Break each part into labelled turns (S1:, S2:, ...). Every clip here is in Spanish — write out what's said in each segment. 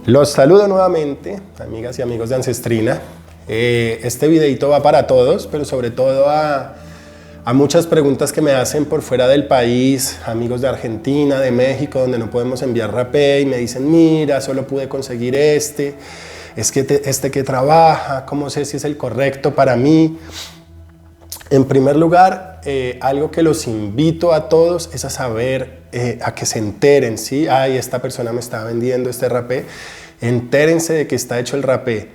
S1: Los saludo nuevamente, amigas y amigos de Ancestrina. Este videito va para todos, pero sobre todo a muchas preguntas que me hacen por fuera del país, amigos de Argentina, de México, donde no podemos enviar rapé y me dicen, mira, solo pude conseguir es que este que trabaja, ¿cómo sé si es el correcto para mí? En primer lugar, algo que los invito a todos es a saber, a que se enteren, ¿sí? Ay, esta persona me está vendiendo este rapé. Entérense de que está hecho el rapé.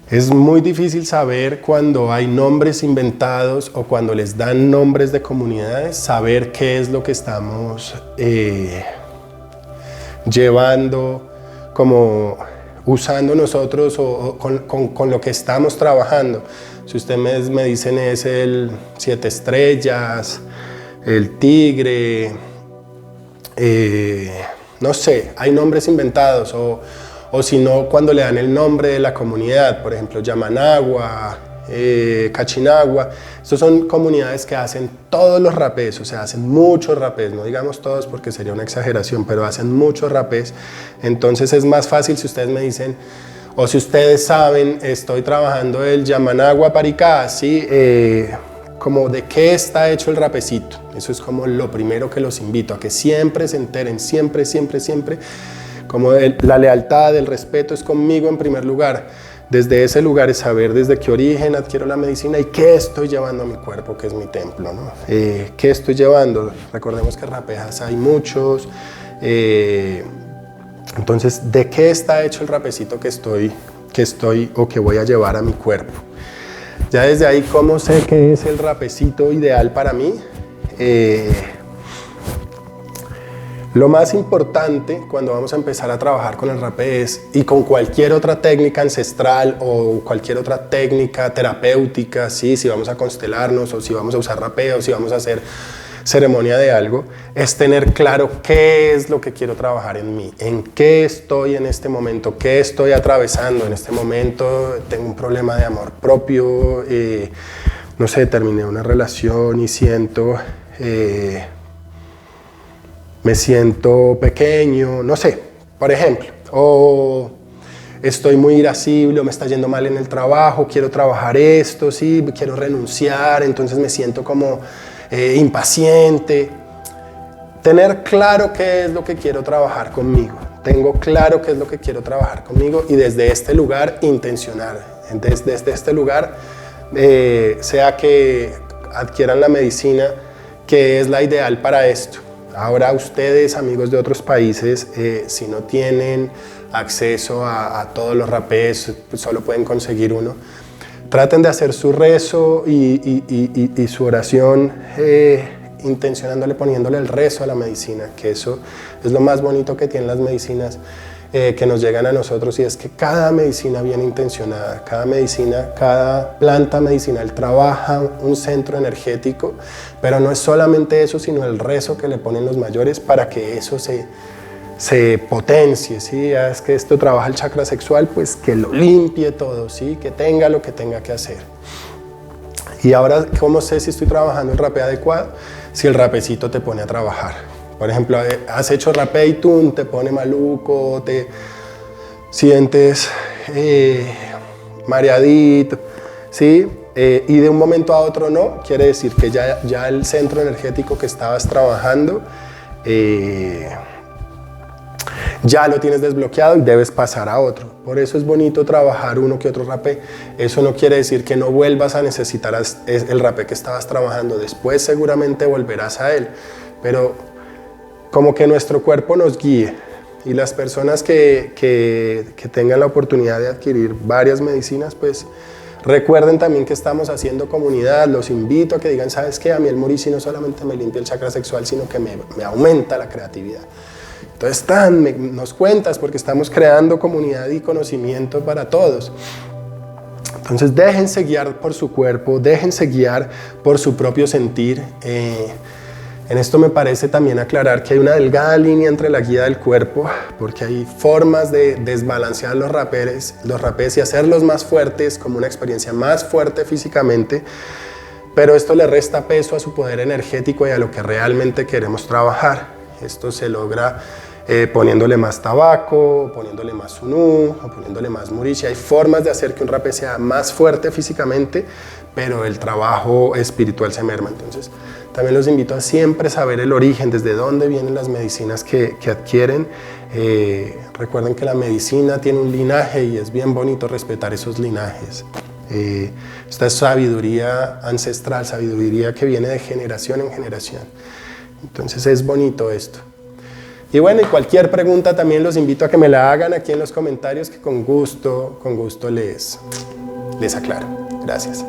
S1: Es muy difícil saber cuando hay nombres inventados o cuando les dan nombres de comunidades, saber qué es lo que estamos llevando, como usando nosotros o con lo que estamos trabajando. Si ustedes me dicen es el 7 estrellas, el tigre, no sé, hay nombres inventados o si no, cuando le dan el nombre de la comunidad, por ejemplo, Yamanagua, Cachinagua. Estos son comunidades que hacen todos los rapés, o sea, hacen muchos rapés, no digamos todos porque sería una exageración, pero hacen muchos rapés. Entonces es más fácil si ustedes me dicen, o si ustedes saben, estoy trabajando el Yamanagua Paricá, ¿sí? Como de qué está hecho el rapecito. Eso es como lo primero que los invito, a que siempre se enteren, siempre, como la lealtad, el respeto es conmigo en primer lugar. Desde ese lugar es saber desde qué origen adquiero la medicina y qué estoy llevando a mi cuerpo, que es mi templo, ¿no? ¿Qué estoy llevando? Recordemos que rapejas hay muchos. Entonces, ¿de qué está hecho el rapecito que estoy o que voy a llevar a mi cuerpo? Ya desde ahí, ¿cómo sé qué es el rapecito ideal para mí? Lo más importante cuando vamos a empezar a trabajar con el rapé es, y con cualquier otra técnica ancestral o cualquier otra técnica terapéutica, ¿sí? Si vamos a constelarnos o si vamos a usar rapé o si vamos a hacer ceremonia de algo, es tener claro qué es lo que quiero trabajar en mí, en qué estoy en este momento, qué estoy atravesando en este momento. Tengo un problema de amor propio, no sé, terminé una relación y me siento pequeño, no sé, por ejemplo, o estoy muy irascible o me está yendo mal en el trabajo, quiero trabajar esto, sí, quiero renunciar, entonces me siento como impaciente. Tener claro qué es lo que quiero trabajar conmigo. Tengo claro qué es lo que quiero trabajar conmigo y desde este lugar intencionar. Desde este lugar, sea que adquieran la medicina que es la ideal para esto. Ahora ustedes, amigos de otros países, si no tienen acceso a todos los rapés, pues solo pueden conseguir uno. Traten de hacer su rezo y su oración intencionándole, poniéndole el rezo a la medicina, que eso es lo más bonito que tienen las medicinas que nos llegan a nosotros, y es que cada medicina bien intencionada, cada planta medicinal trabaja un centro energético, pero no es solamente eso, sino el rezo que le ponen los mayores para que eso se potencie, ¿sí? Es que esto trabaja el chakra sexual, pues que lo limpie todo, ¿sí? Que tenga lo que tenga que hacer. Y ahora, ¿cómo sé si estoy trabajando el rapé adecuado? Si el rapecito te pone a trabajar. Por ejemplo, has hecho rapé y tú te pone maluco, te sientes mareadito, ¿sí? Y de un momento a otro no, quiere decir que ya el centro energético que estabas trabajando ya lo tienes desbloqueado y debes pasar a otro. Por eso es bonito trabajar uno que otro rapé. Eso no quiere decir que no vuelvas a necesitar el rapé que estabas trabajando. Después seguramente volverás a él, pero como que nuestro cuerpo nos guíe. Y las personas que tengan la oportunidad de adquirir varias medicinas, pues recuerden también que estamos haciendo comunidad. Los invito a que digan, ¿sabes qué? A mí el Murici no solamente me limpia el chakra sexual, sino que me aumenta la creatividad. Entonces, nos cuentas, porque estamos creando comunidad y conocimiento para todos. Entonces, déjense guiar por su cuerpo, déjense guiar por su propio sentir. En esto me parece también aclarar que hay una delgada línea entre la guía del cuerpo, porque hay formas de desbalancear los rapés y hacerlos más fuertes, como una experiencia más fuerte físicamente, pero esto le resta peso a su poder energético y a lo que realmente queremos trabajar. Esto se logra poniéndole más tabaco, poniéndole más sunú, o poniéndole más murichi. Hay formas de hacer que un rapé sea más fuerte físicamente, pero el trabajo espiritual se merma. Entonces, también los invito a siempre saber el origen, desde dónde vienen las medicinas que adquieren. Recuerden que la medicina tiene un linaje y es bien bonito respetar esos linajes. Esta es sabiduría ancestral, sabiduría que viene de generación en generación. Entonces es bonito esto. Y bueno, y cualquier pregunta también los invito a que me la hagan aquí en los comentarios, que con gusto les aclaro. Gracias.